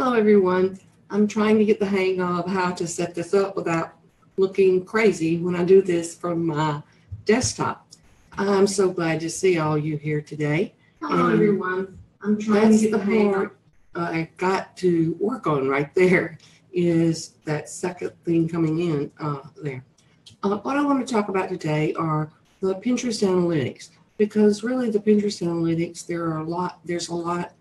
Hello everyone. I'm trying to get the hang of how to set this up without looking crazy when I do this from my desktop. I'm so glad to see all you here today. Hello everyone. I'm trying That's to get the the hang part I got to work on right there is that second thing coming in there. What I want to talk about today are the Pinterest analytics, because really the Pinterest analytics, there's a lot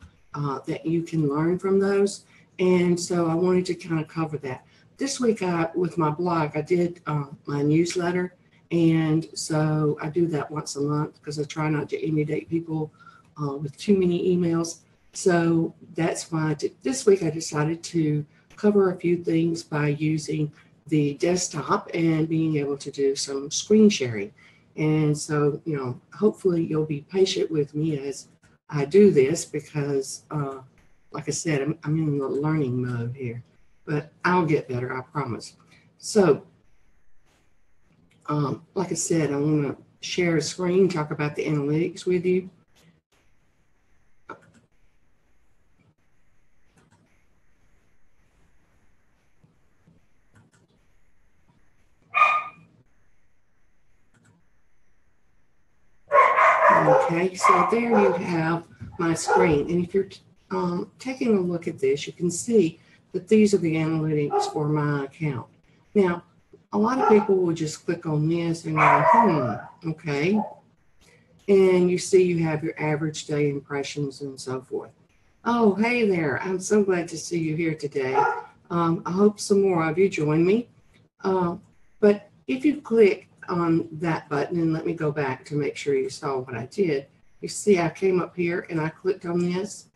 that you can learn from those. And so I wanted to kind of cover that. This week with my blog, I did my newsletter. And so I do that once a month because I try not to inundate people with too many emails. So that's why this week I decided to cover a few things by using the desktop and being able to do some screen sharing. And so, hopefully you'll be patient with me as I do this because, like I said, I'm in the learning mode here, but I'll get better, I promise. So, like I said, I want to share a screen, talk about the analytics with you. Okay, so there you have my screen. And if you're taking a look at this, you can see that these are the analytics for my account. Now, a lot of people will just click on this and go, okay. And you see you have your average day impressions and so forth. Oh, hey there. I'm so glad to see you here today. I hope some more of you join me. But if you click on that button, and let me go back to make sure you saw what I did, you see I came up here and I clicked on this.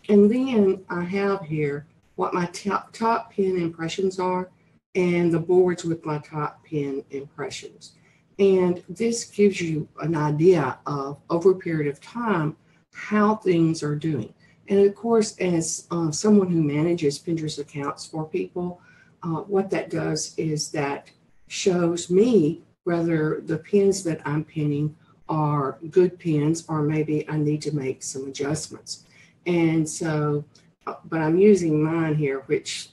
And then I have here what my top pin impressions are and the boards with my top pin impressions. And this gives you an idea of, over a period of time, how things are doing. And of course, as someone who manages Pinterest accounts for people, what that does is that shows me whether the pins that I'm pinning are good pins or maybe I need to make some adjustments. And so, but I'm using mine here, which,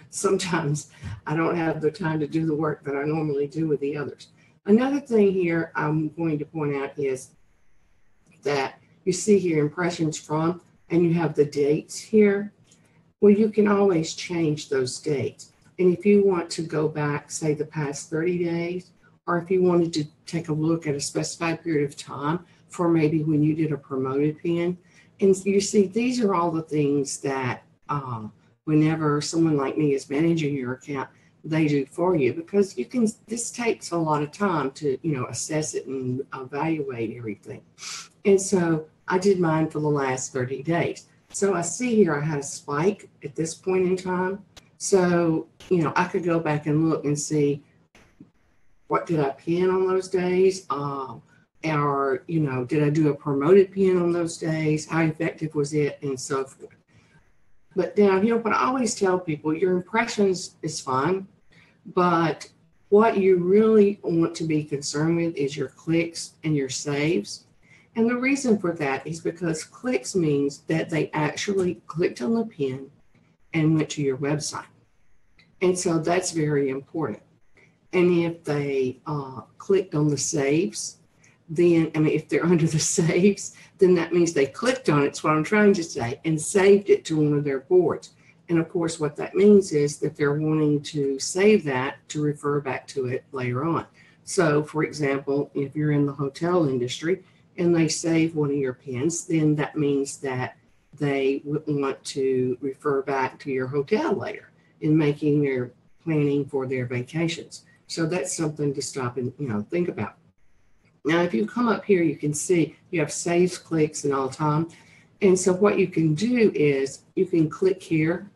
sometimes I don't have the time to do the work that I normally do with the others. Another thing here I'm going to point out is that you see here impressions from, and you have the dates here. Well, you can always change those dates. And if you want to go back, say the past 30 days, or if you wanted to take a look at a specified period of time for maybe when you did a promoted pin, and you see these are all the things that whenever someone like me is managing your account, they do for you, because this takes a lot of time to, assess it and evaluate everything. And so I did mine for the last 30 days. So I see here I had a spike at this point in time. So, I could go back and look and see what did I pin on those days, or, did I do a promoted pin on those days? How effective was it, and so forth. But down here, what I always tell people, your impressions is fine, but what you really want to be concerned with is your clicks and your saves. And the reason for that is because clicks means that they actually clicked on the pin and went to your website. And so that's very important. And if they clicked on the saves, then, if they're under the saves, then that means they clicked on it, that's what I'm trying to say, and saved it to one of their boards. And of course, what that means is that they're wanting to save that to refer back to it later on. So, for example, if you're in the hotel industry and they save one of your pins, then that means that they want to refer back to your hotel later in making their planning for their vacations. So that's something to stop and think about. Now, if you come up here, you can see you have saves, clicks, and all time. And so what you can do is you can click here,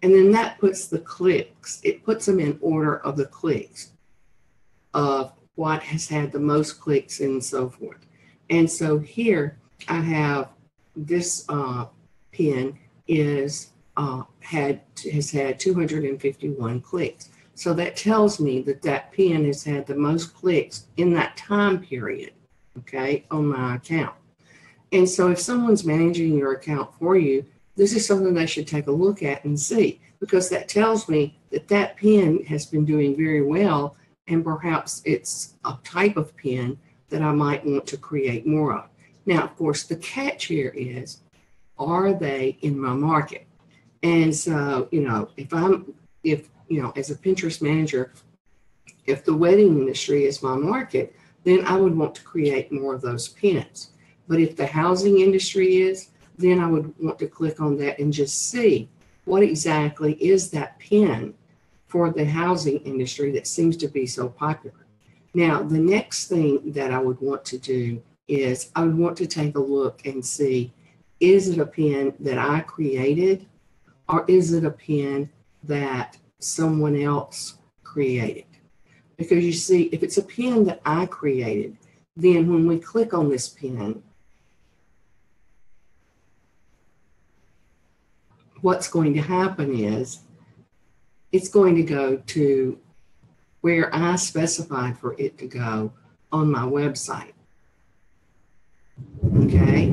and then that puts the clicks. It puts them in order of the clicks of what has had the most clicks and so forth. And so here I have this pin has had 251 clicks. So that tells me that pin has had the most clicks in that time period, okay, on my account. And so if someone's managing your account for you, this is something they should take a look at and see, because that tells me that that pin has been doing very well, and perhaps it's a type of pin that I might want to create more of. Now, of course, the catch here is, are they in my market? And so, if, as a Pinterest manager, if the wedding industry is my market, then I would want to create more of those pins. But if the housing industry is, then I would want to click on that and just see what exactly is that pin for the housing industry that seems to be so popular. Now, the next thing that I would want to do is I would want to take a look and see, is it a pin that I created, or is it a pin that someone else created? Because you see, if it's a pin that I created, then when we click on this pin, what's going to happen is it's going to go to where I specified for it to go on my website. Okay,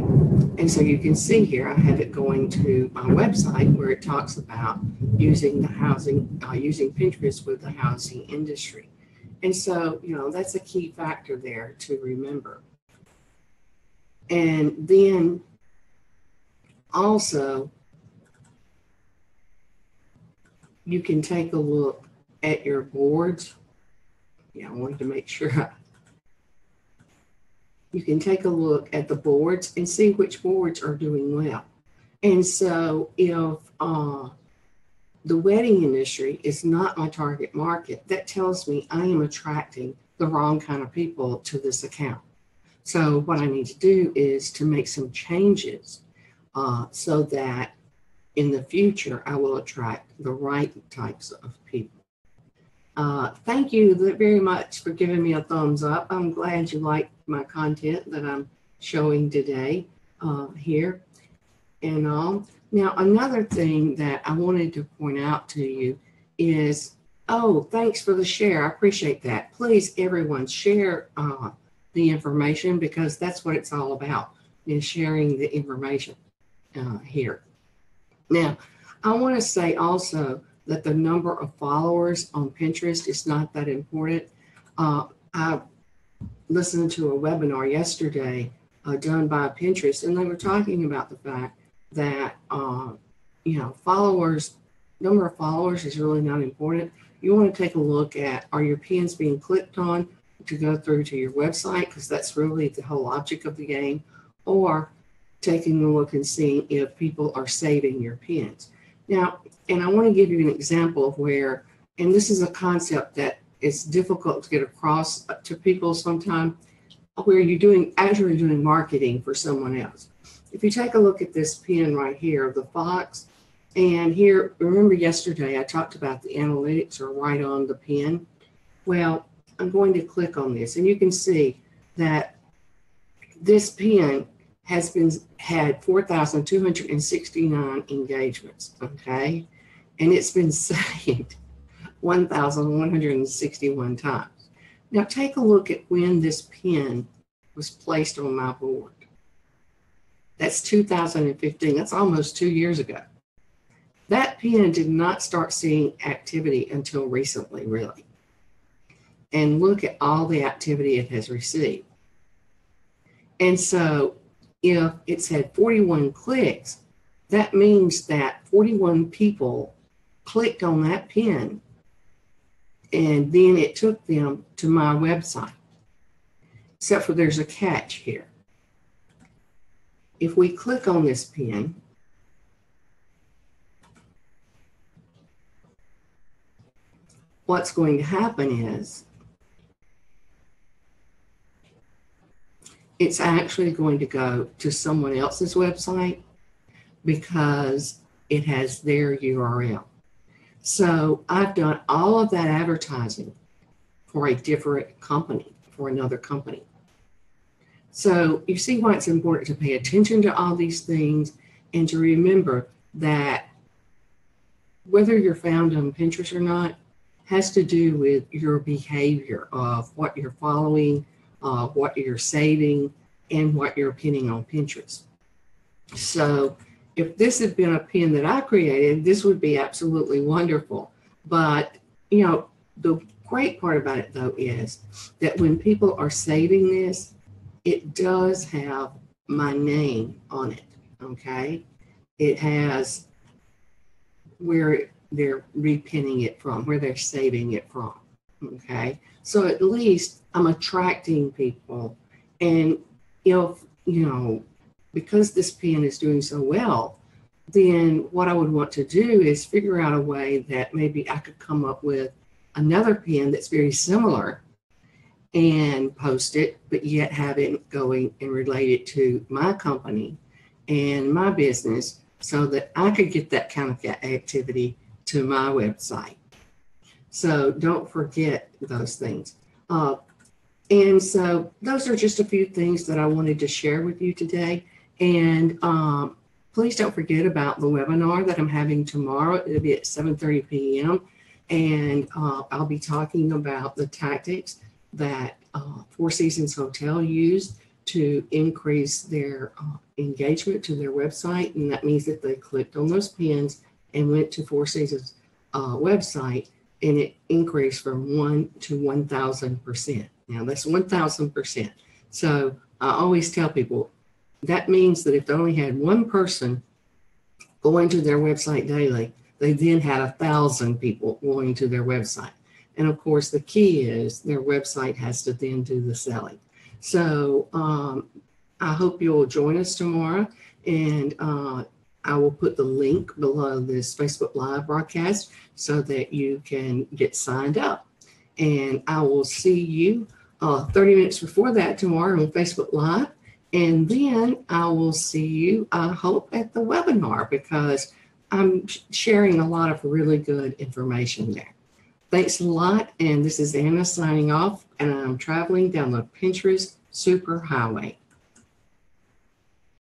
and so you can see here I have it going to my website where it talks about using the housing, using Pinterest with the housing industry. And so, that's a key factor there to remember. And then also, you can take a look at your boards. I wanted to make sure. You can take a look at the boards and see which boards are doing well. And so if the wedding industry is not my target market, that tells me I am attracting the wrong kind of people to this account. So what I need to do is to make some changes so that in the future I will attract the right types of people. Thank you very much for giving me a thumbs up. I'm glad you like my content that I'm showing today here and all. Now, another thing that I wanted to point out to you is, thanks for the share. I appreciate that. Please, everyone, share the information, because that's what it's all about, is sharing the information here. Now, I want to say also that the number of followers on Pinterest is not that important. I listened to a webinar yesterday done by Pinterest, and they were talking about the fact that, number of followers is really not important. You want to take a look at, are your pins being clicked on to go through to your website? Because that's really the whole object of the game. Or taking a look and seeing if people are saving your pins. Now, and I want to give you an example of where, and this is a concept that is difficult to get across to people sometimes, where you're actually doing marketing for someone else. If you take a look at this pin right here, the fox, and here, remember yesterday I talked about the analytics are right on the pin. Well, I'm going to click on this, and you can see that this pin has had 4,269 engagements, okay? And it's been saved 1,161 times. Now take a look at when this pin was placed on my board. That's 2015, that's almost 2 years ago. That pin did not start seeing activity until recently, really. And look at all the activity it has received. And so if it's had 41 clicks, that means that 41 people clicked on that pin, and then it took them to my website. Except for there's a catch here. If we click on this pin, what's going to happen is it's actually going to go to someone else's website because it has their URL. So I've done all of that advertising for a different company, for another company. So you see why it's important to pay attention to all these things and to remember that whether you're found on Pinterest or not has to do with your behavior of what you're following, what you're saving, and what you're pinning on Pinterest. So if this had been a pin that I created, this would be absolutely wonderful. But, the great part about it, though, is that when people are saving this, it does have my name on it, okay? It has where they're repinning it from, where they're saving it from, okay? So at least I'm attracting people. And, because this pin is doing so well, then what I would want to do is figure out a way that maybe I could come up with another pin that's very similar and post it, but yet have it going and relate it to my company and my business so that I could get that kind of activity to my website. So don't forget those things. And so those are just a few things that I wanted to share with you today. And please don't forget about the webinar that I'm having tomorrow. It'll be at 7:30 p.m. And I'll be talking about the tactics that Four Seasons Hotel used to increase their engagement to their website. And that means that they clicked on those pins and went to Four Seasons website, and it increased from 1 to 1,000%. Now that's 1,000%. So I always tell people that means that if they only had one person going to their website daily, they then had 1,000 people going to their website. And of course, the key is their website has to then do the selling. So I hope you'll join us tomorrow, and I will put the link below this Facebook Live broadcast so that you can get signed up. And I will see you 30 minutes before that tomorrow on Facebook Live. And then I will see you, I hope, at the webinar, because I'm sharing a lot of really good information there. Thanks a lot. And this is Anna signing off, and I'm traveling down the Pinterest Superhighway.